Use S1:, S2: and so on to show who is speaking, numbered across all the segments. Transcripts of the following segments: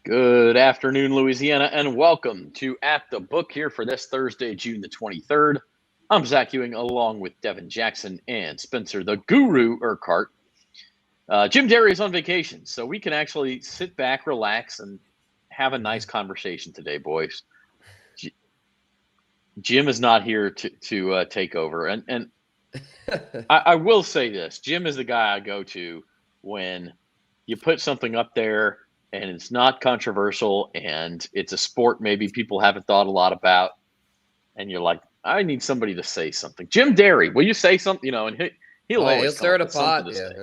S1: Good afternoon, Louisiana, and welcome to At the Book here for this Thursday, June the 23rd. I'm Zach Ewing, along with Devin Jackson and Spencer, the Guru Urquhart. Jim Derry is on vacation, so we can actually sit back, relax, and have a nice conversation today, boys. Jim is not here to take over, and I will say this: Jim is the guy I go to when you put something up there and it's not controversial and it's a sport maybe people haven't thought a lot about, and you're like, I need somebody to say something. Jim Derry, will you say something? And he'll
S2: He'll
S1: always come
S2: stir
S1: up
S2: the
S1: with something
S2: pot.
S1: to
S2: Yeah.
S1: say.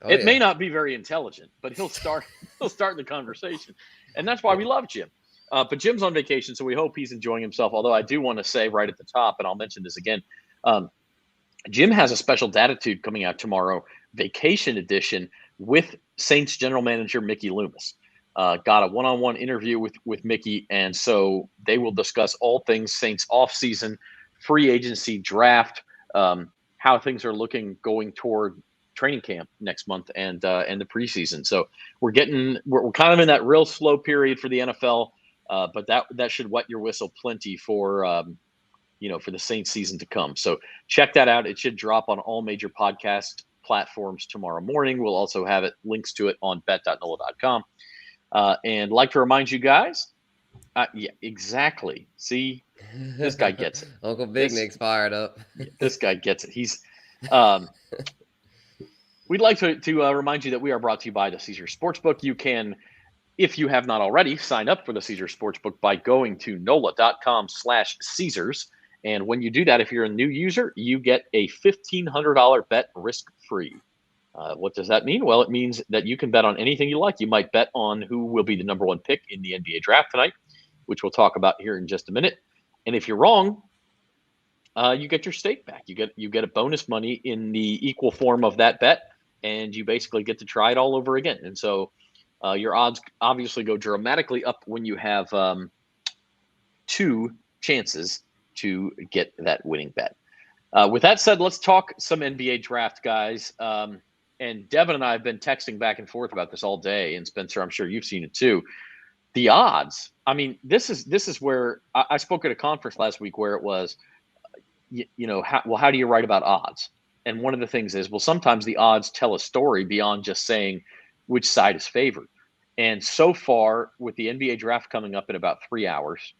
S2: Oh
S1: It may
S2: yeah.
S1: not be very intelligent, but he'll start the conversation, and that's why we love Jim. But Jim's on vacation, so we hope he's enjoying himself. Although I do want to say right at the top, and I'll mention this again, Jim has a special Datitude coming out tomorrow, Vacation Edition, with Saints general manager Mickey Loomis. Got a one-on-one interview with Mickey, and so they will discuss all things Saints offseason, free agency, draft, how things are looking going toward training camp next month and the preseason. So we're kind of in that real slow period for the NFL, but that should wet your whistle plenty for for the Saints season to come. So check that out. It should drop on all major podcast platforms tomorrow morning. We'll also have links to it on bet.NOLA.com. And like to remind you guys, yeah, exactly. See, this guy gets it.
S2: Uncle Big Nick's fired up.
S1: This guy gets it. We'd like to remind you that we are brought to you by the Caesars Sportsbook. You can, if you have not already, sign up for the Caesars Sportsbook by going to NOLA.com/Caesars. And when you do that, if you're a new user, you get a $1,500 bet risk-free. What does that mean? Well, it means that you can bet on anything you like. You might bet on who will be the number one pick in the NBA draft tonight, which we'll talk about here in just a minute. And if you're wrong, you get your stake back. You get a bonus money in the equal form of that bet, and you basically get to try it all over again. And so your odds obviously go dramatically up when you have two chances to get that winning bet. With that said, let's talk some NBA draft, guys. And Devin and I have been texting back and forth about this all day. And Spencer, I'm sure you've seen it too. The odds. I mean, this is where I spoke at a conference last week where it was, how do you write about odds? And one of the things is, well, sometimes the odds tell a story beyond just saying which side is favored. And so far, with the NBA draft coming up in about 3 hours,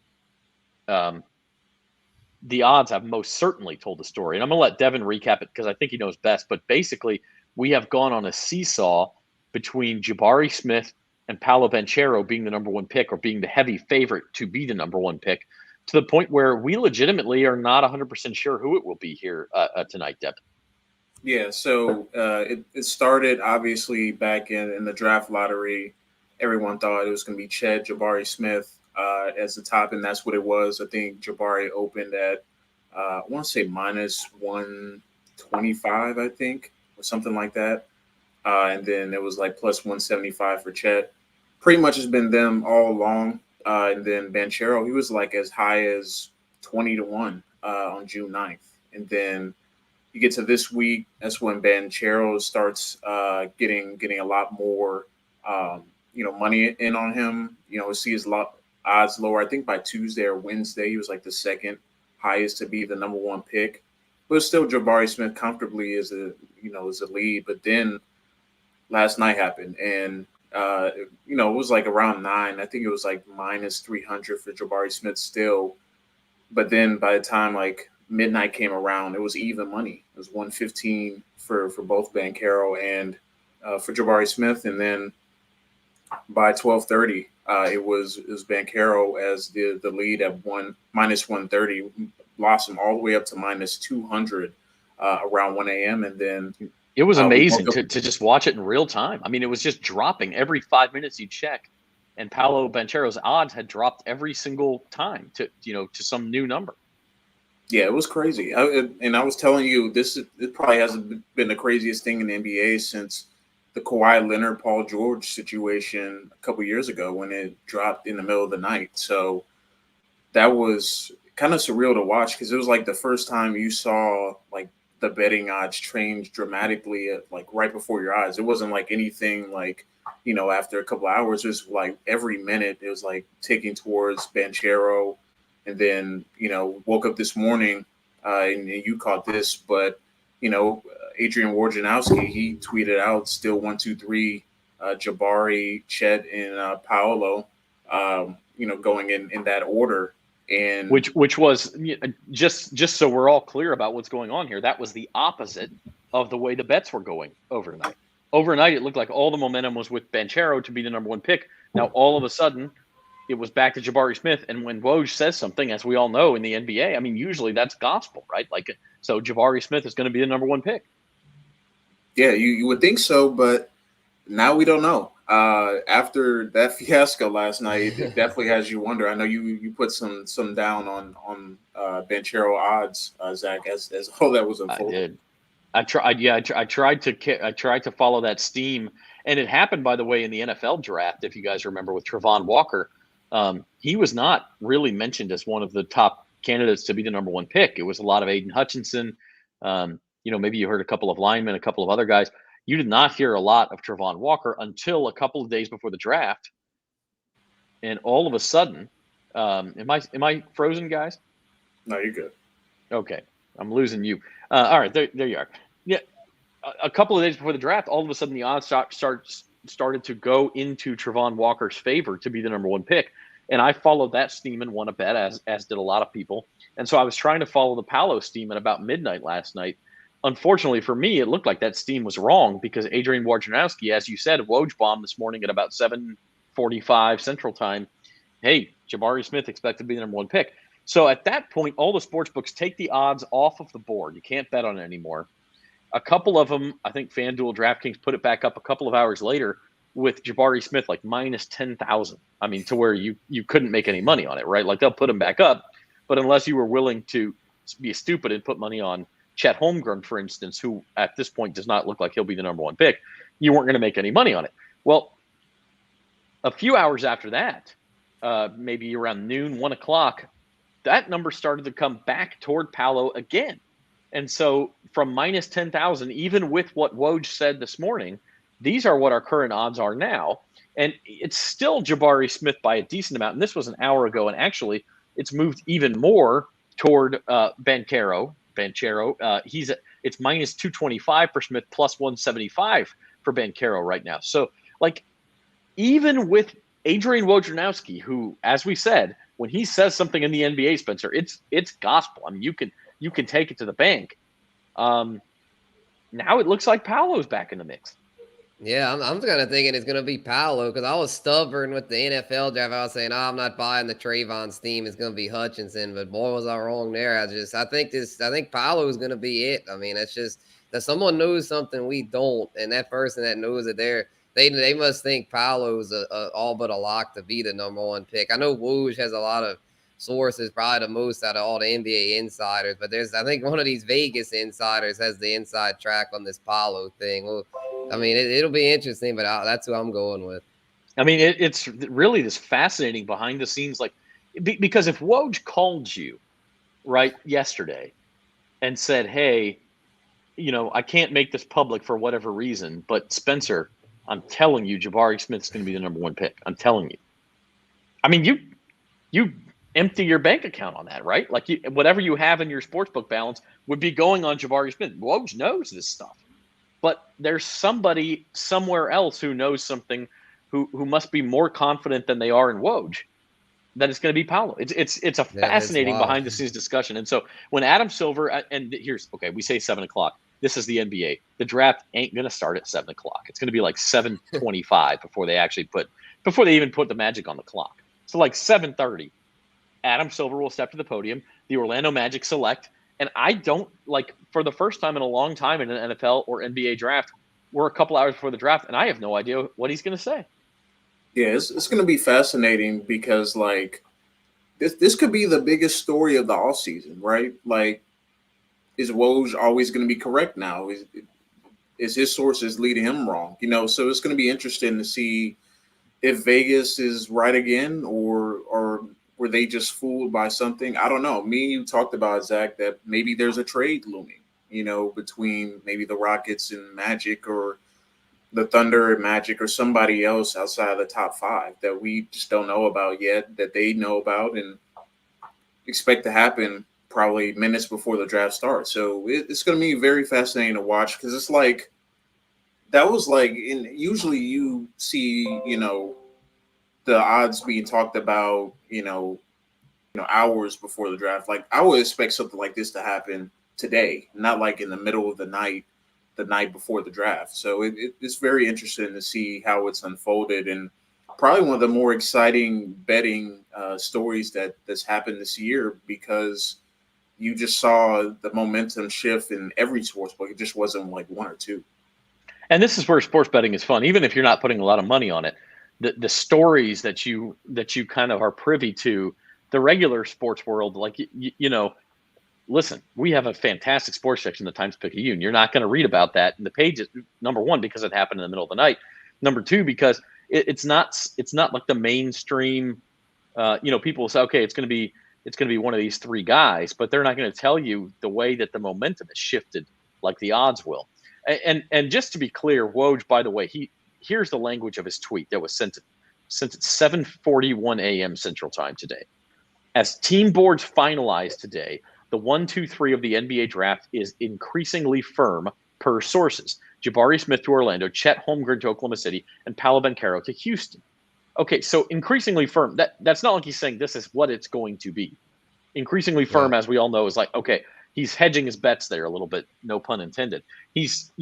S1: the odds have most certainly told the story. And I'm going to let Devin recap it because I think he knows best. But basically, we have gone on a seesaw between Jabari Smith and Paolo Banchero being the number one pick or being the heavy favorite to be the number one pick, to the point where we legitimately are not 100% sure who it will be here tonight, Devin.
S3: Yeah, so it started obviously back in the draft lottery. Everyone thought it was going to be Jabari Smith as the top, and that's what it was. I think Jabari opened at, I want to say minus 125, I think, or something like that. And then it was like plus 175 for Chet. Pretty much has been them all along. And then Banchero, he was like as high as 20-1 on June 9th. And then you get to this week, that's when Banchero starts getting a lot more, money in on him. See his odds lower. I think by Tuesday or Wednesday, he was like the second highest to be the number one pick. But still, Jabari Smith comfortably is a lead. But then last night happened, and it was like around 9. I think it was like minus 300 for Jabari Smith still. But then by the time like midnight came around, it was even money. It was 115 for both Banchero and for Jabari Smith, and then by 12:30, it was Banchero as the lead at minus 130, blossom all the way up to minus 200 around 1 a.m. and then
S1: it was amazing to just watch it in real time. I mean, it was just dropping every 5 minutes you check, and Paolo Banchero's odds had dropped every single time to some new number.
S3: Yeah, it was crazy. I was telling you, it probably hasn't been the craziest thing in the NBA since the Kawhi Leonard, Paul George situation a couple years ago when it dropped in the middle of the night. So that was kind of surreal to watch because it was like the first time you saw like the betting odds changed dramatically like right before your eyes. It wasn't like anything like, after a couple of hours, it was like every minute it was like ticking towards Banchero. And then, woke up this morning and you caught this, but, Adrian Wojnarowski, he tweeted out still 1, 2, 3, Jabari, Chet, and Paolo, going in that order. And
S1: which was just so we're all clear about what's going on here. That was the opposite of the way the bets were going overnight. Overnight, it looked like all the momentum was with Banchero to be the number one pick. Now, all of a sudden, it was back to Jabari Smith. And when Woj says something, as we all know in the NBA, I mean, usually that's gospel, right? Like, so Jabari Smith is going to be the number one pick.
S3: Yeah, you would think so, but now we don't know. After that fiasco last night, it definitely has you wonder. I know you put some down on Banchero odds, Zach, as all that was unfolding.
S1: I did. I tried. Yeah, I tried to follow that steam, and it happened, by the way, in the NFL draft. If you guys remember, with Travon Walker, he was not really mentioned as one of the top candidates to be the number one pick. It was a lot of Aiden Hutchinson. Maybe you heard a couple of linemen, a couple of other guys. You did not hear a lot of Travon Walker until a couple of days before the draft, and all of a sudden, am I frozen, guys?
S3: No, you're good.
S1: Okay, I'm losing you. All right, there you are. Yeah, a couple of days before the draft, all of a sudden the odds started to go into Travon Walker's favor to be the number one pick, and I followed that steam and won a bet, as did a lot of people. And so I was trying to follow the Paolo steam at about midnight last night. Unfortunately for me, it looked like that steam was wrong because Adrian Wojnarowski, as you said, Woj bombed this morning at about 7:45 Central Time. Hey, Jabari Smith expected to be the number one pick. So at that point, all the sports books take the odds off of the board. You can't bet on it anymore. A couple of them, I think FanDuel, DraftKings put it back up a couple of hours later with Jabari Smith like minus 10,000. I mean, to where you couldn't make any money on it, right? Like they'll put him back up, but unless you were willing to be stupid and put money on Chet Holmgren, for instance, who at this point does not look like he'll be the number one pick, you weren't going to make any money on it. Well, a few hours after that, maybe around noon, 1 o'clock, that number started to come back toward Paolo again. And so from minus 10,000, even with what Woj said this morning, these are what our current odds are now. And it's still Jabari Smith by a decent amount. And this was an hour ago. And actually, it's moved even more toward Banchero. It's minus 225 for Smith, plus 175 for Banchero right now. So, like, even with Adrian Wojnarowski, who, as we said, when he says something in the NBA, Spencer, it's gospel. I mean, you can take it to the bank. Now it looks like Paolo's back in the mix.
S2: Yeah, I'm kind of thinking it's going to be Paolo because I was stubborn with the NFL draft. I was saying, I'm not buying the Trayvon's team. It's going to be Hutchinson, but boy, was I wrong there. I think Paolo is going to be it. I mean, it's just that someone knows something we don't, and that person that knows it they must think Paolo's all but a lock to be the number one pick. I know Woj has a lot of sources, probably the most out of all the NBA insiders, but I think one of these Vegas insiders has the inside track on this Paolo thing. Well, I mean, it'll be interesting, but that's who I'm going with.
S1: I mean, it's really this fascinating behind the scenes, like, because if Woj called you right yesterday and said, hey, I can't make this public for whatever reason, but Spencer, I'm telling you, Jabari Smith's going to be the number one pick. I'm telling you. I mean, you empty your bank account on that, right? Like whatever you have in your sportsbook balance would be going on Jabari Smith. Woj knows this stuff, but there's somebody somewhere else who knows something, who must be more confident than they are in Woj, that it's going to be Paolo. It's a fascinating behind the scenes discussion. And so when Adam Silver, and we say 7 o'clock. This is the NBA. The draft ain't going to start at 7 o'clock. It's going to be like 7:25 before they even put the magic on the clock. So like 7:30, Adam Silver will step to the podium. The Orlando Magic select. And I don't, like, for the first time in a long time in an NFL or NBA draft, we're a couple hours before the draft, and I have no idea what he's going to say.
S3: Yeah, it's going to be fascinating because, like, this could be the biggest story of the offseason, right? Like, is Woj always going to be correct now? Is his sources leading him wrong? So it's going to be interesting to see if Vegas is right again, or were they just fooled by something? I don't know. Me and you talked about, Zach, that maybe there's a trade looming. between maybe the Rockets and Magic, or the Thunder and Magic, or somebody else outside of the top 5 that we just don't know about yet, that they know about and expect to happen probably minutes before the draft starts. So it's going to be very fascinating to watch, because it's like, that was like, usually you see, the odds being talked about, hours before the draft. Like, I would expect something like this to happen today, not like in the middle of the night before the draft. So it's very interesting to see how it's unfolded, and probably one of the more exciting betting stories that's happened this year, because you just saw the momentum shift in every sports book. It just wasn't like one or two.
S1: And this is where sports betting is fun, even if you're not putting a lot of money on it. The stories that you kind of are privy to, the regular sports world, like listen, we have a fantastic sports section in the Times-Picayune. You're not going to read about that in the pages. Number one, because it happened in the middle of the night. Number two, because it's not like the mainstream. People will say, okay, it's going to be one of these 3 guys, but they're not going to tell you the way that the momentum has shifted, like the odds will. And just to be clear, Woj, by the way, here's the language of his tweet that was sent at 7:41 a.m. Central Time today. As team boards finalized today, the 1, 2, 3 of the NBA draft is increasingly firm per sources. Jabari Smith to Orlando, Chet Holmgren to Oklahoma City, and Paolo Banchero to Houston. Okay, so increasingly firm. That's not like he's saying this is what it's going to be. Increasingly firm, as we all know, is like, okay, he's hedging his bets there a little bit, no pun intended. He's,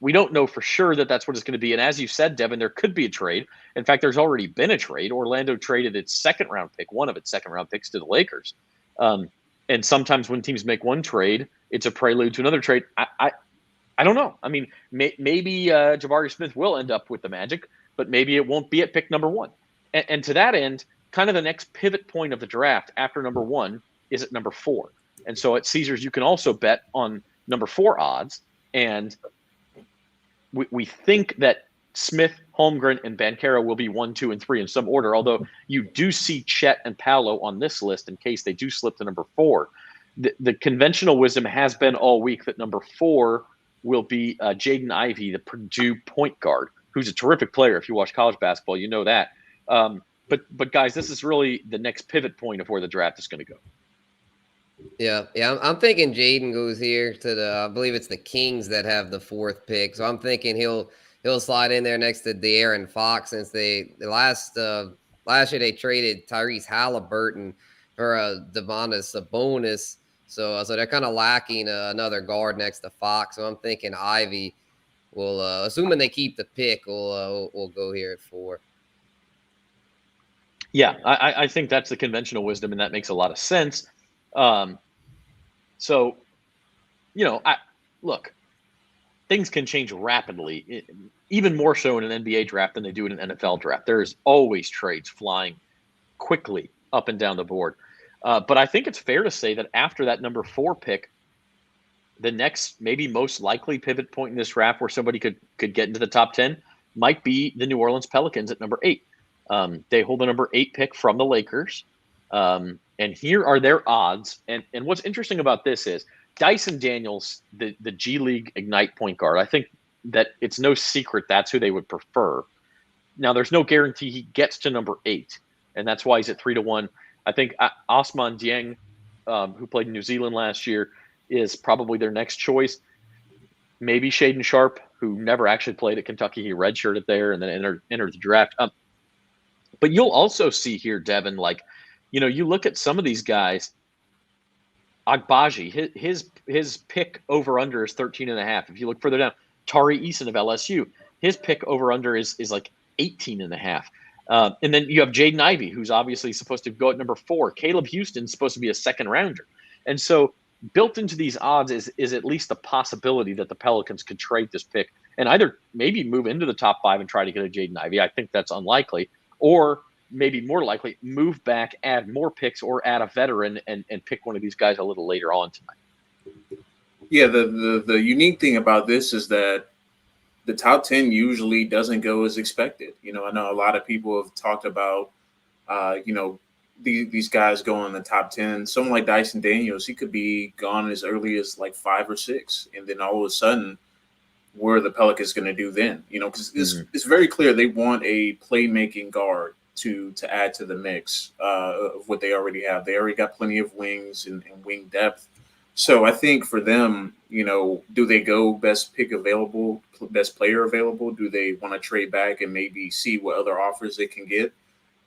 S1: we don't know for sure that that's what it's going to be. And as you said, Devin, there could be a trade. In fact, there's already been a trade. Orlando traded its one of its second round picks to the Lakers. And sometimes when teams make one trade, it's a prelude to another trade. I don't know. I mean, maybe Jabari Smith will end up with the Magic, but maybe it won't be at pick number 1. And to that end, kind of the next pivot point of the draft after number 1 is at number 4. And so at Caesars, you can also bet on number 4 odds. And we think that Smith, Holmgren, and Banchero will be 1, 2, and 3 in some order, although you do see Chet and Paolo on this list in case they do slip to number 4. The conventional wisdom has been all week that number 4 will be Jaden Ivey, the Purdue point guard, who's a terrific player. If you watch college basketball, you know that. But guys, this is really the next pivot point of where the draft is going to go.
S2: Yeah. I'm thinking Jaden goes here to I believe it's the Kings that have the 4th pick. So I'm thinking he'll slide in there next to De'Aaron Fox, since last year they traded Tyrese Halliburton for Domantas Sabonis. So they're kind of lacking another guard next to Fox. So I'm thinking Ivy will, assuming they keep the pick, will go here at 4.
S1: Yeah, I think that's the conventional wisdom, and that makes a lot of sense. So, look, things can change rapidly, even more so in an NBA draft than they do in an NFL draft. There's always trades flying quickly up and down the board. But I think it's fair to say that after that number 4 pick, the next maybe most likely pivot point in this draft where somebody could get into the top 10 might be the New Orleans Pelicans at number 8. They hold the number 8 pick from the Lakers. And here are their odds. And what's interesting about this is Dyson Daniels, the G League Ignite point guard. I think that it's no secret that's who they would prefer. Now, there's no guarantee he gets to number 8, and that's why he's at 3-1. I think Osman Dieng, who played in New Zealand last year, is probably their next choice. Maybe Shaedon Sharpe, who never actually played at Kentucky. He redshirted there and then entered the draft. But you'll also see here, Devin, like, you look at some of these guys. Agbaji, his pick over under is 13.5. If you look further down, Tari Eason of LSU, his pick over under is like 18.5. And then you have Jaden Ivey, who's obviously supposed to go at number 4. Caleb Houston's supposed to be a second rounder. And so built into these odds is at least a possibility that the Pelicans could trade this pick and either maybe move into the top 5 and try to get a Jaden Ivey. I think that's unlikely. Or maybe more likely, move back, add more picks, or add a veteran and pick one of these guys a little later on tonight.
S3: Yeah, the unique thing about this is that the top 10 usually doesn't go as expected. I know a lot of people have talked about, these guys go in the top 10. Someone like Dyson Daniels, he could be gone as early as like 5 or 6, and then all of a sudden, what are the Pelicans going to do then? Because it's very clear they want a playmaking guard to add to the mix of what they already have. They already got plenty of wings and wing depth. So I think for them, do they go best pick available, best player available? Do they want to trade back and maybe see what other offers they can get?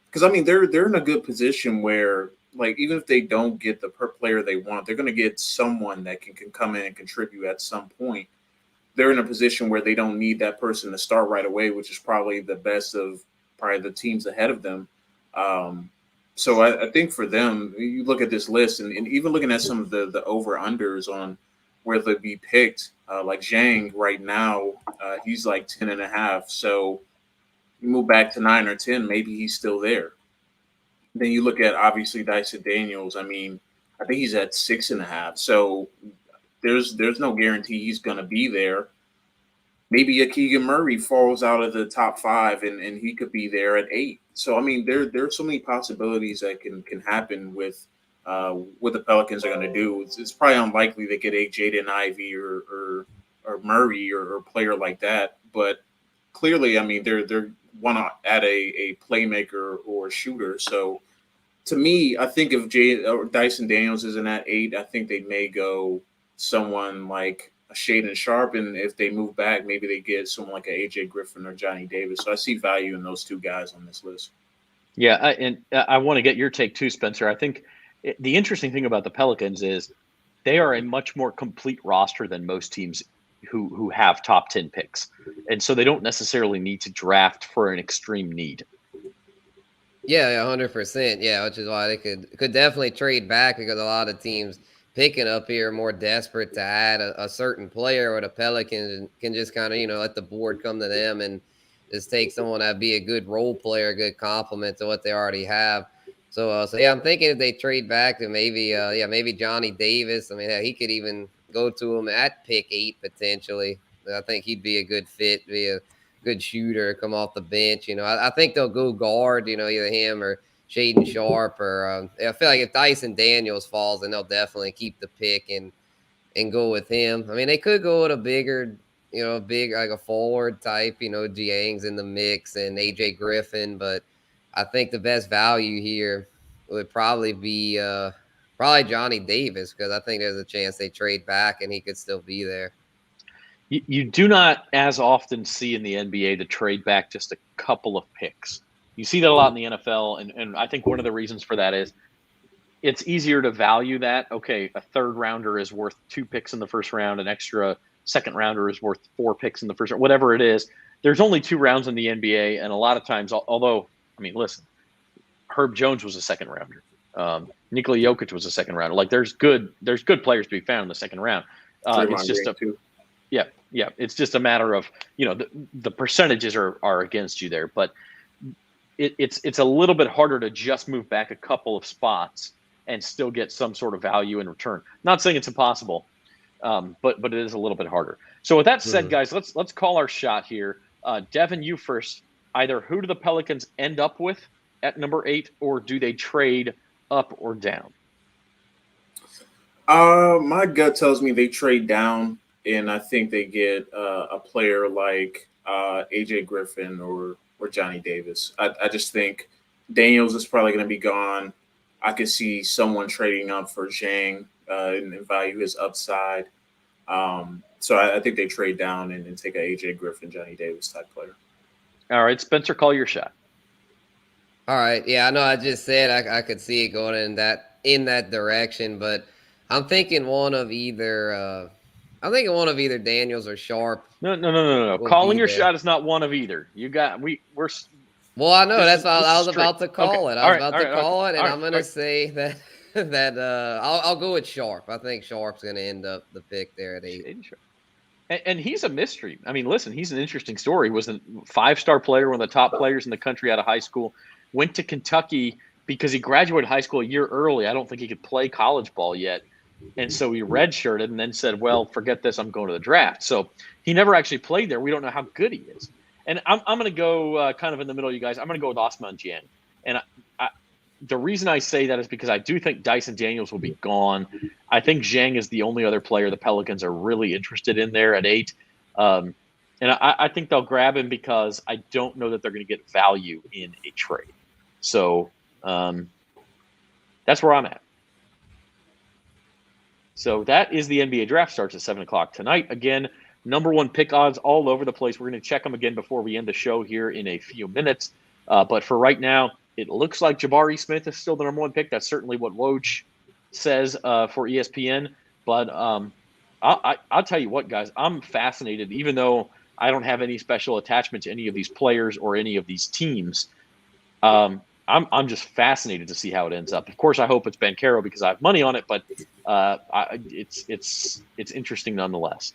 S3: Because, I mean, they're in a good position where, like, even if they don't get the player they want, they're going to get someone that can come in and contribute at some point. They're in a position where they don't need that person to start right away, which is probably the best of probably the teams ahead of them. So I think for them, you look at this list and even looking at some of the over-unders on where they'll be picked, like Zhang right now, he's like 10.5. So you move back to 9 or 10, maybe he's still there. Then you look at obviously Dyson Daniels. I mean, I think he's at 6.5. So there's no guarantee he's going to be there. Maybe a Keegan Murray falls out of the top 5 and he could be there at 8. So, I mean, there are so many possibilities that can happen with what the Pelicans are going to do. It's probably unlikely they get a Jaden Ivey or Murray or a player like that. But clearly, I mean, they're want to add a playmaker or a shooter. So, to me, I think if Dyson Daniels isn't at 8, I think they may go someone like a Shaedon Sharpe, and if they move back, maybe they get someone like a AJ Griffin or Johnny Davis. So I see value in those two guys on this list.
S1: Yeah, I want to get your take too, Spencer. I think the interesting thing about the Pelicans is they are a much more complete roster than most teams who have top 10 picks. And so they don't necessarily need to draft for an extreme need.
S2: Yeah, 100%. Yeah, which is why they could definitely trade back, because a lot of teams picking up here are more desperate to add a certain player, or the Pelicans can just kind of, let the board come to them and just take someone that'd be a good role player, a good complement to what they already have. So yeah, I'm thinking if they trade back, then maybe Johnny Davis. I mean, he could even go to him at pick 8 potentially. I think he'd be a good fit, be a good shooter, come off the bench. I think they'll go guard, either him or Shaedon Sharpe, or I feel like if Dyson Daniels falls, then they'll definitely keep the pick and go with him. I mean, they could go with a bigger, big like a forward type, Jiang's in the mix and AJ Griffin, but I think the best value here would probably be Johnny Davis, because I think there's a chance they trade back and he could still be there.
S1: You do not as often see in the NBA the trade back just a couple of picks. You see that a lot in the NFL, and I think one of the reasons for that is it's easier to value that. Okay, a third rounder is worth 2 picks in the first round, an extra second rounder is worth 4 picks in the first round, whatever it is. There's only 2 rounds in the NBA, and a lot of times, although, I mean, listen, Herb Jones was a second rounder. Nikola Jokic was a second rounder. Like, there's good players to be found in the second round. It's just it's just a matter of, the percentages are against you there, but it's a little bit harder to just move back a couple of spots and still get some sort of value in return. Not saying it's impossible, but it is a little bit harder. So with that said, guys, let's call our shot here. Devin, you first. Either who do the Pelicans end up with at number 8, or do they trade up or down?
S3: My gut tells me they trade down, and I think they get a player like AJ Griffin or Johnny Davis. I just think Daniels is probably going to be gone. I could see someone trading up for Zhang and value his upside. So I think they trade down and take a AJ Griffin, Johnny Davis type player.
S1: All right, Spencer, call your shot.
S2: All right. Yeah, I know I just said I could see it going in that direction, but I'm thinking one of either Daniels or Sharpe.
S1: No. Calling your shot is not one of either. We're.
S2: Well, I know that's why I was about to call it. I was about to call it, and I'm going to say that I'll go with Sharpe. I think Sharpe's going to end up the pick there at 8.
S1: And he's a mystery. I mean, listen, he's an interesting story. He was a 5-star player, one of the top players in the country out of high school. Went to Kentucky because he graduated high school a year early. I don't think he could play college ball yet. And so he redshirted and then said, well, forget this, I'm going to the draft. So he never actually played there. We don't know how good he is. And I'm going to go kind of in the middle of you guys. I'm going to go with Osman Jiang. And the reason I say that is because I do think Dyson Daniels will be gone. I think Zhang is the only other player the Pelicans are really interested in there at 8. And I think they'll grab him because I don't know that they're going to get value in a trade. So that's where I'm at. So that is the NBA draft. Starts at 7 o'clock tonight. Again, number 1 pick odds all over the place. We're going to check them again before we end the show here in a few minutes. But for right now, it looks like Jabari Smith is still the number 1 pick. That's certainly what Woj says for ESPN. But I'll tell you what, guys, I'm fascinated, even though I don't have any special attachment to any of these players or any of these teams. I'm just fascinated to see how it ends up. Of course, I hope it's Banchero because I have money on it, but it's interesting nonetheless.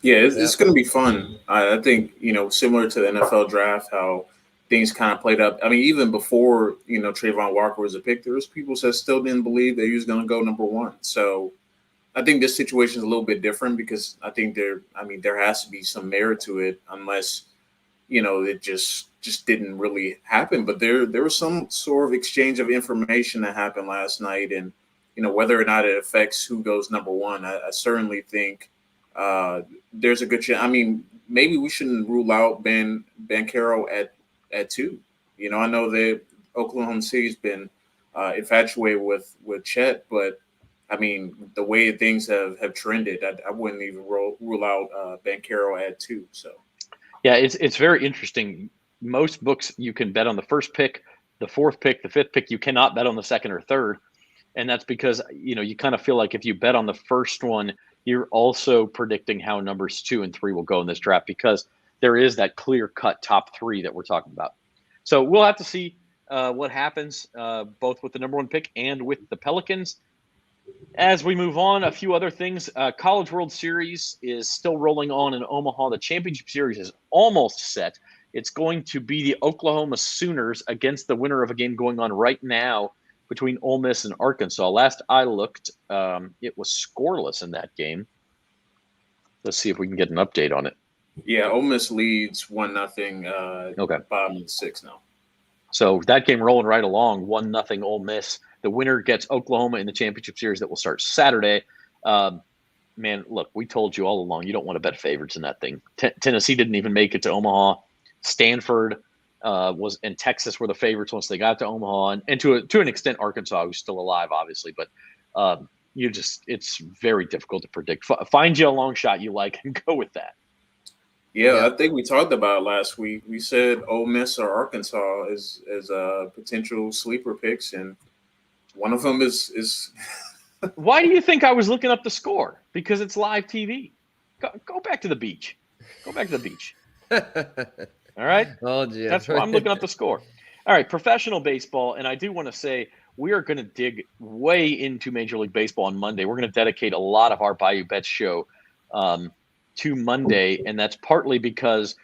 S3: Yeah, it's going to be fun. I think, similar to the NFL draft, how things kind of played up. I mean, even before, Trayvon Walker was a pick, there was people that still didn't believe that he was going to go number 1. So I think this situation is a little bit different because I think there has to be some merit to it unless, it just didn't really happen. But there was some sort of exchange of information that happened last night. And, whether or not it affects who goes number 1, I certainly think there's a good chance. I mean, maybe we shouldn't rule out Banchero at 2. I know that Oklahoma City's been infatuated with Chet, but I mean, the way things have trended, I wouldn't even rule out Banchero at 2. So,
S1: yeah, it's very interesting. Most books you can bet on the first pick, the 4th pick, the 5th pick. You cannot bet on the 2nd or 3rd, and that's because you kind of feel like if you bet on the first one, you're also predicting how numbers 2 and 3 will go in this draft because there is that clear-cut top 3 that we're talking about. So we'll have to see what happens both with the number 1 pick and with the Pelicans. As we move on, a few other things. College World Series is still rolling on in Omaha. The championship series is almost set. It's going to be the Oklahoma Sooners against the winner of a game going on right now between Ole Miss and Arkansas. Last I looked, it was scoreless in that game. Let's see if we can get an update on it.
S3: Yeah, Ole Miss leads 1-0.
S1: Okay.
S3: 5-6 now.
S1: So that game rolling right along, 1-0 Ole Miss. The winner gets Oklahoma in the championship series that will start Saturday. Man, look, we told you all along, you don't want to bet favorites in that thing. Tennessee didn't even make it to Omaha. Stanford and Texas were the favorites once they got to Omaha, and to an extent, Arkansas, who's still alive, obviously. But it's very difficult to predict. Find you a long shot you like and go with that.
S3: Yeah, I think we talked about it last week. We said Ole Miss or Arkansas as potential sleeper picks, and one of them is.
S1: Why do you think I was looking up the score? Because it's live TV. Go back to the beach. Go back to the beach. All right?
S2: Oh, Jim.
S1: That's why I'm looking up the score. All right, professional baseball, and I do want to say we are going to dig way into Major League Baseball on Monday. We're going to dedicate a lot of our Bayou Bets show to Monday, and that's partly because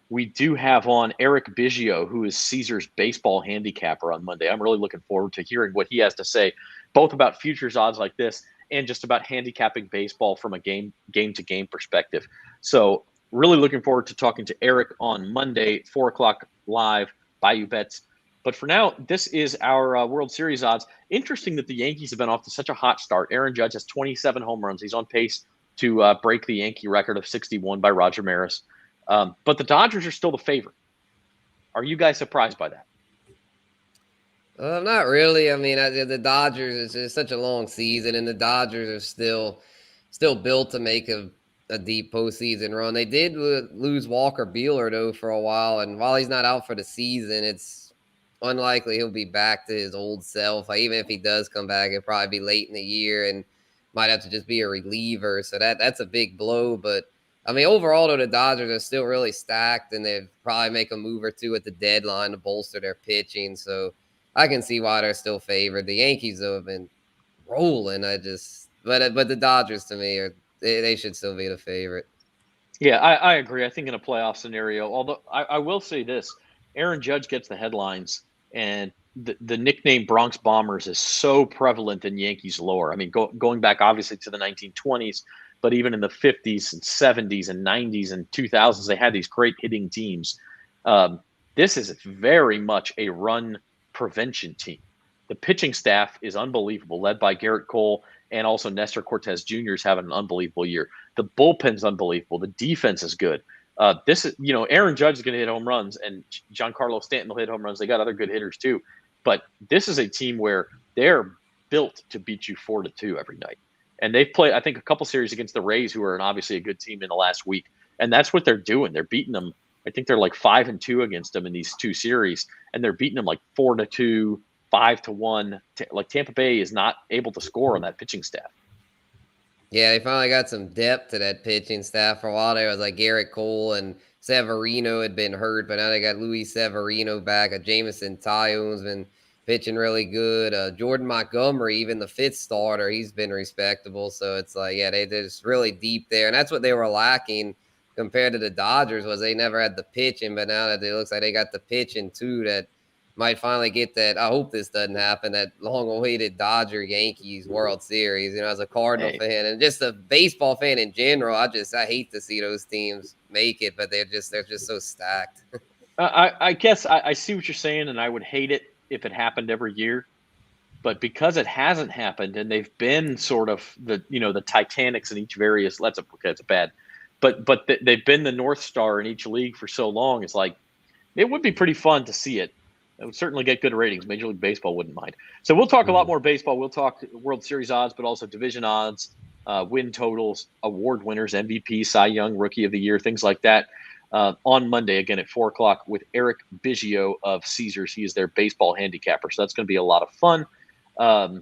S1: we do have on Eric Biggio, who is Caesars baseball handicapper on Monday. I'm really looking forward to hearing what he has to say, both about futures odds like this and just about handicapping baseball from a game-to-game perspective. So really looking forward to talking to Eric on Monday, 4 o'clock live, Bayou Bets. But for now, this is our World Series odds. Interesting that the Yankees have been off to such a hot start. Aaron Judge has 27 home runs. He's on pace to break the Yankee record of 61 by Roger Maris. But the Dodgers are still the favorite. Are you guys surprised by that?
S2: Not really. I mean, the Dodgers is such a long season, and the Dodgers are still built to make a deep postseason run. They did lose Walker Buehler, though, for a while, and while he's not out for the season, it's unlikely he'll be back to his old self. Like, even if he does come back, it'll probably be late in the year and might have to just be a reliever. So that's a big blow. But, I mean, overall, though, the Dodgers are still really stacked, and they'll probably make a move or two at the deadline to bolster their pitching. So I can see why they're still favored. The Yankees, though, have been rolling. But the Dodgers, to me, they should still be the favorite.
S1: Yeah, I agree. I think in a playoff scenario, although I will say this, Aaron Judge gets the headlines, and the nickname Bronx Bombers is so prevalent in Yankees lore. I mean, going back obviously to the 1920s, but even in the 50s and 70s and 90s and 2000s, they had these great hitting teams. This is very much a run prevention team. The pitching staff is unbelievable, led by Garrett Cole, and also Nestor Cortez Jr. is having an unbelievable year. The bullpen's unbelievable. The defense is good. This is, Aaron Judge is going to hit home runs, and Giancarlo Stanton will hit home runs. They got other good hitters too. But this is a team where they're built to beat you 4-2 every night. And they've played, I think, a couple series against the Rays, who are obviously a good team in the last week. And that's what they're doing. They're beating them. I think they're like 5-2 against them in these two series, and they're beating them like 4-2, 5-1. Like Tampa Bay is not able to score on that pitching staff.
S2: Yeah, they finally got some depth to that pitching staff. For a while there was like Garrett Cole and Severino had been hurt, but now they got Luis Severino back. Jamison Tyon's been pitching really good. Jordan Montgomery, even the fifth starter, he's been respectable. So it's like, yeah, they're just really deep there. And that's what they were lacking compared to the Dodgers, was they never had the pitching. But now that it looks like they got the pitching too, that might finally get that. I hope this doesn't happen, that long-awaited Dodger-Yankees World Series. As a Cardinal fan and just a baseball fan in general, I hate to see those teams make it, but they're just so stacked.
S1: I guess I see what you're saying, and I would hate it if it happened every year. But because it hasn't happened, and they've been sort of the Titanics in each various. That's bad, but they've been the North Star in each league for so long. It's like it would be pretty fun to see it. It would certainly get good ratings. Major League Baseball wouldn't mind. So we'll talk a lot more baseball. We'll talk World Series odds, but also division odds, win totals, award winners, MVP, Cy Young, Rookie of the Year, things like that on Monday, again at 4 o'clock with Eric Biggio of Caesars. He is their baseball handicapper. So that's going to be a lot of fun. The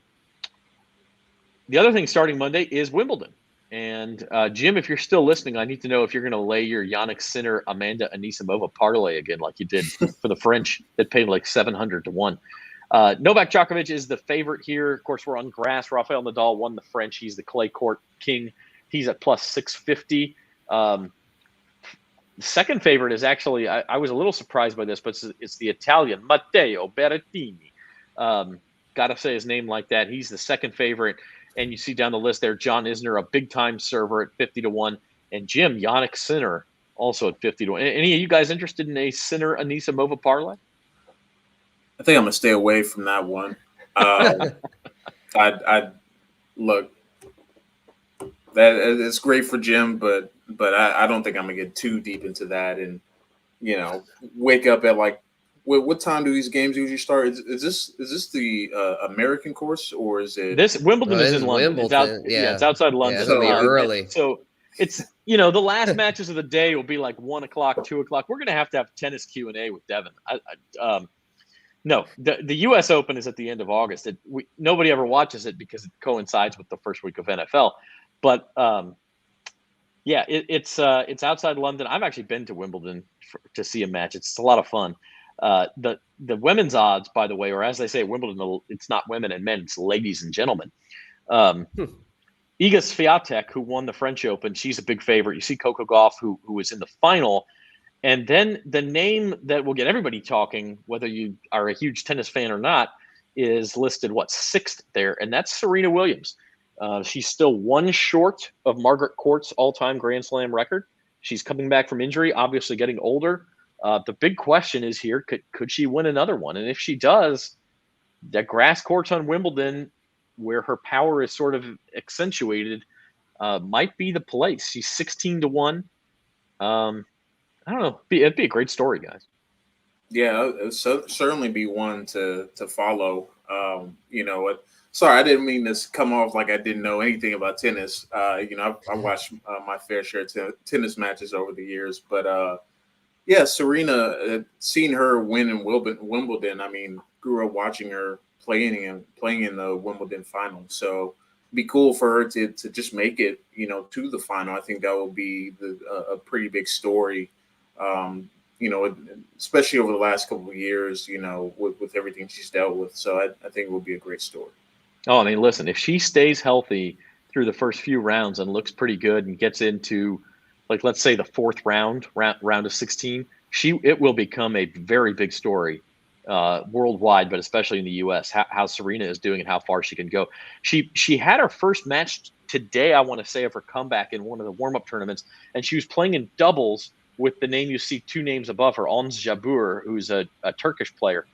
S1: other thing starting Monday is Wimbledon. And Jim, if you're still listening, I need to know if you're going to lay your Jannik Sinner, Amanda Anisimova parlay again, like you did for the French that paid like 700 to 1. Novak Djokovic is the favorite here. Of course, we're on grass. Rafael Nadal won the French. He's the clay court king. He's at plus 650. Second favorite is actually, I was a little surprised by this, but it's the Italian Matteo Berrettini. Got to say his name like that. He's the second favorite. And you see down the list there, John Isner, a big-time server at 50 to 1. And Jim, Jannik Sinner, also at 50 to 1. Any of you guys interested in a Sinner Anisimova parlay?
S3: I think I'm going to stay away from that one. I'd look, that it's great for Jim, but I don't think I'm going to get too deep into that and, wake up at like, what time do these games usually start? Is this the American course, or is it?
S1: This Wimbledon is in London. It's outside London.
S2: Yeah, it'll be early.
S1: So it's the last matches of the day will be like 1 o'clock, 2 o'clock. We're gonna have to have tennis Q&A with Devin. No, the U.S. Open is at the end of August. Nobody ever watches it because it coincides with the first week of NFL. But it's outside London. I've actually been to Wimbledon to see a match. It's a lot of fun. The women's odds, by the way, or as they say at Wimbledon, it's not women and men, it's ladies and gentlemen. Iga Swiatek, who won the French Open, she's a big favorite. You see Coco Gauff, who was in the final. And then the name that will get everybody talking, whether you are a huge tennis fan or not, is listed, sixth there, and that's Serena Williams. She's still one short of Margaret Court's all-time Grand Slam record. She's coming back from injury, obviously getting older. The big question is here, could she win another one? And if she does, that grass courts on Wimbledon, where her power is sort of accentuated, might be the place. She's 16 to 1. I don't know. It'd be a great story, guys.
S3: Yeah, it certainly be one to follow. Sorry, I didn't mean to come off like I didn't know anything about tennis. I watched my fair share of tennis matches over the years, but yeah, Serena, seeing her win in Wimbledon, I mean, grew up watching her playing in the Wimbledon final. So it'd be cool for her to just make it, to the final. I think that will be a pretty big story, especially over the last couple of years, with everything she's dealt with. So I think it will be a great story.
S1: Oh, I mean, listen, if she stays healthy through the first few rounds and looks pretty good and gets into, like, let's say the fourth round of 16, it will become a very big story worldwide, but especially in the U.S., how Serena is doing and how far she can go. She had her first match today, I want to say, of her comeback in one of the warm-up tournaments, and she was playing in doubles with the name you see two names above her, Ons Jabeur, who's a Turkish player.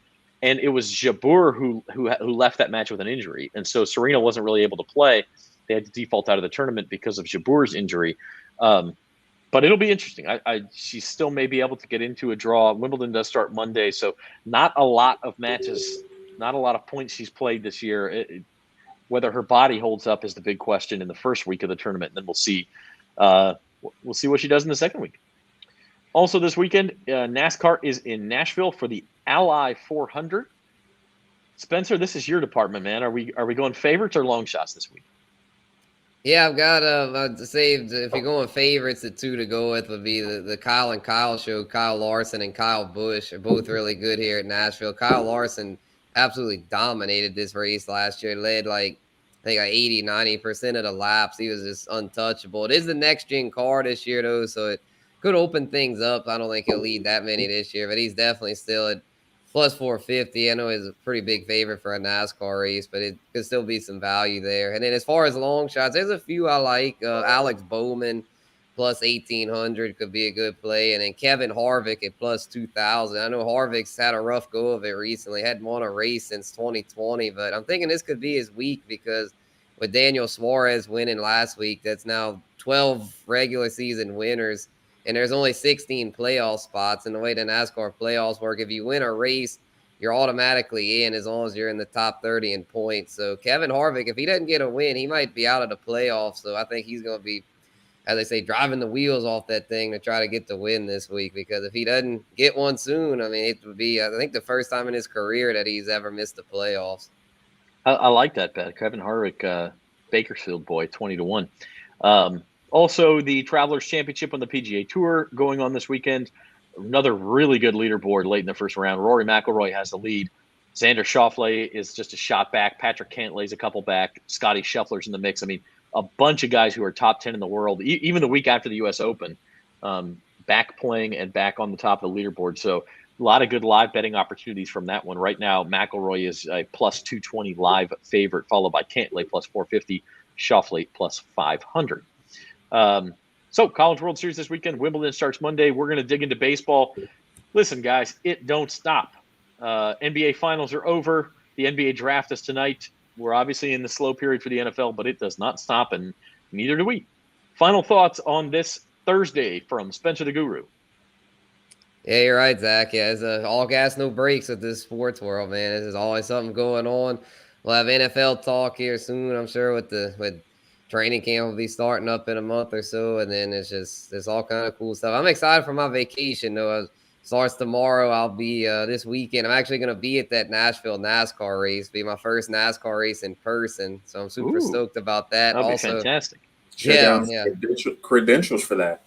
S1: and it was Jabeur who left that match with an injury, and so Serena wasn't really able to play. They had to default out of the tournament because of Jabeur's injury. But it'll be interesting. She still may be able to get into a draw. Wimbledon does start Monday, so not a lot of matches, not a lot of points she's played this year. Whether her body holds up is the big question in the first week of the tournament, and then we'll see. We'll see what she does in the second week. Also this weekend, NASCAR is in Nashville for the Ally 400. Spencer, this is your department, man. Are we going favorites or long shots this week?
S2: Yeah, I've got saved. If you're going favorites, the two to go with would be the Kyle and Kyle show. Kyle Larson and Kyle Busch are both really good here at Nashville. Kyle Larson absolutely dominated this race last year. Led like 80, 90% of the laps. He was just untouchable. It is the next gen car this year though, so it could open things up. I don't think he'll lead that many this year, but he's definitely still at plus 450. I know he's a pretty big favorite for a NASCAR race, but it could still be some value there. And then as far as long shots, there's a few I like. Alex Bowman plus 1,800 could be a good play. And then Kevin Harvick at plus 2,000. I know Harvick's had a rough go of it recently. Hadn't won a race since 2020, but I'm thinking this could be his week because with Daniel Suarez winning last week, that's now 12 regular season winners. And there's only 16 playoff spots. And the way the NASCAR playoffs work, if you win a race, you're automatically in as long as you're in the top 30 in points. So Kevin Harvick, if he doesn't get a win, he might be out of the playoffs. So I think he's going to be, as they say, driving the wheels off that thing to try to get the win this week. Because if he doesn't get one soon, I mean, it would be, I think, the first time in his career that he's ever missed the playoffs.
S1: I like that bet. Kevin Harvick, Bakersfield boy, 20-1. Also, the Travelers Championship on the PGA Tour going on this weekend. Another really good leaderboard late in the first round. Rory McIlroy has the lead. Xander Schauffele is just a shot back. Patrick Cantlay's a couple back. Scotty Scheffler's in the mix. I mean, a bunch of guys who are top 10 in the world, even the week after the U.S. Open, back playing and back on the top of the leaderboard. So a lot of good live betting opportunities from that one. Right now, McIlroy is a plus 220 live favorite, followed by Cantlay plus 450, Schauffele plus 500. So College World Series this weekend. Wimbledon starts Monday. We're going to dig into baseball. Listen, guys, it don't stop. NBA finals are over. The NBA draft is tonight. We're obviously in the slow period for the NFL, but it does not stop, and neither do we. Final thoughts on this Thursday from Spencer the Guru.
S2: Yeah, you're right, Zach. Yeah, it's all gas, no brakes with this sports world, man. There's always something going on. We'll have NFL talk here soon, I'm sure, with training camp will be starting up in a month or so, and then there's all kind of cool stuff. I'm excited for my vacation, though. It starts tomorrow. I'll be this weekend. I'm actually going to be at that Nashville NASCAR race. Be my first NASCAR race in person, so I'm super stoked about that.
S1: That'll be fantastic.
S3: Yeah. Credentials for that.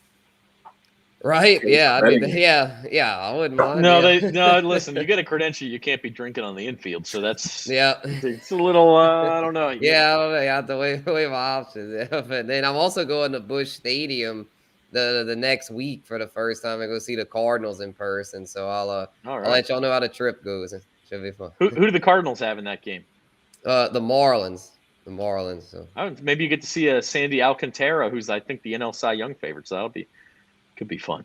S2: Right? Yeah. I mean, I wouldn't mind.
S1: No, listen, you get a credential, you can't be drinking on the infield. So that's it's a little I don't know.
S2: Yeah, I don't know. You have to weigh my options. But then I'm also going to Busch Stadium the next week for the first time and go see the Cardinals in person. So I'll let y'all know how the trip goes. It should be fun.
S1: Who do the Cardinals have in that game?
S2: The Marlins. The Marlins. So
S1: maybe you get to see a Sandy Alcantara, who's I think the NL Cy Young favorite. So could be fun.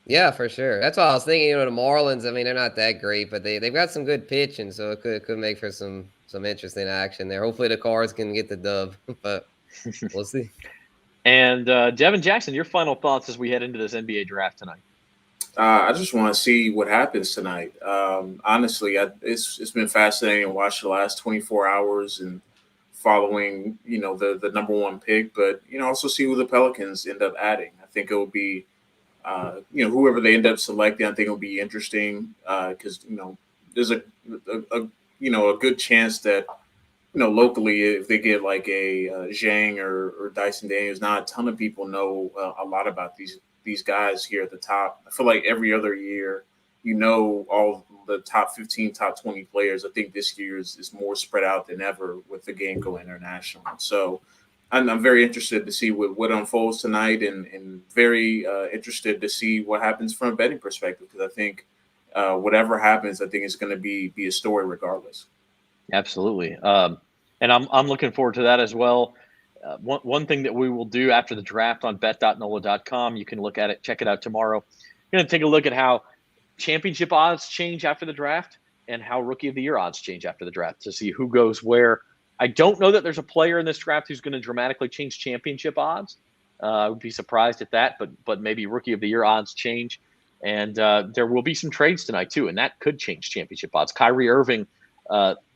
S2: Yeah, for sure. That's what I was thinking. The Marlins, I mean, they're not that great, but they've got some good pitching, so it could make for some interesting action there. Hopefully the Cards can get the dub, but we'll see.
S1: And Devin Jackson, your final thoughts as we head into this NBA draft tonight?
S3: I just want to see what happens tonight. Honestly, it's been fascinating to watch the last 24 hours and following, the number one pick, but, also see who the Pelicans end up adding. I think it will be, whoever they end up selecting, I think it'll be interesting because, there's a good chance that, locally, if they get like a Zhang or Dyson Daniels, not a ton of people know a lot about these guys here at the top. I feel like every other year, all the top 15, top 20 players. I think this year is more spread out than ever with the game going international. So I'm very interested to see what unfolds tonight and very interested to see what happens from a betting perspective because I think whatever happens, I think it's going to be a story regardless.
S1: Absolutely. And I'm looking forward to that as well. One thing that we will do after the draft on bet.NOLA.com, you can look at it, check it out tomorrow. We're going to take a look at how championship odds change after the draft. and how Rookie of the Year odds change after the draft to see who goes where. I don't know that there's a player in this draft who's going to dramatically change championship odds. I would be surprised at that, but maybe Rookie of the Year odds change. And there will be some trades tonight, too, and that could change championship odds. Kyrie Irving,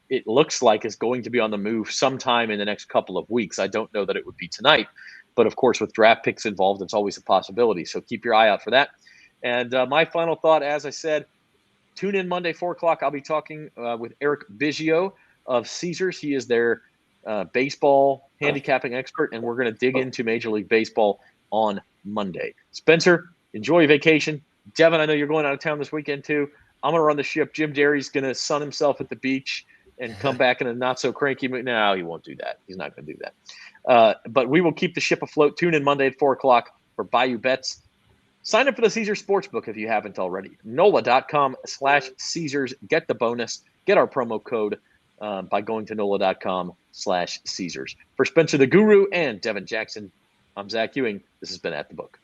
S1: it looks like, is going to be on the move sometime in the next couple of weeks. I don't know that it would be tonight, but, of course, with draft picks involved, it's always a possibility. So keep your eye out for that. And my final thought, as I said, tune in Monday, 4 o'clock. I'll be talking with Eric Biggio of Caesars. He is their baseball handicapping expert, and we're going to dig into Major League Baseball on Monday. Spencer, enjoy your vacation. Devin, I know you're going out of town this weekend too. I'm going to run the ship. Jim Derry's going to sun himself at the beach and come back in a not-so-cranky mood. No, he won't do that. He's not going to do that. But we will keep the ship afloat. Tune in Monday at 4 o'clock for Bayou Bets. Sign up for the Caesars Sportsbook if you haven't already. NOLA.com/Caesars. Get the bonus. Get our promo code by going to NOLA.com/Caesars. For Spencer the Guru and Devin Jackson, I'm Zach Ewing. This has been At the Book.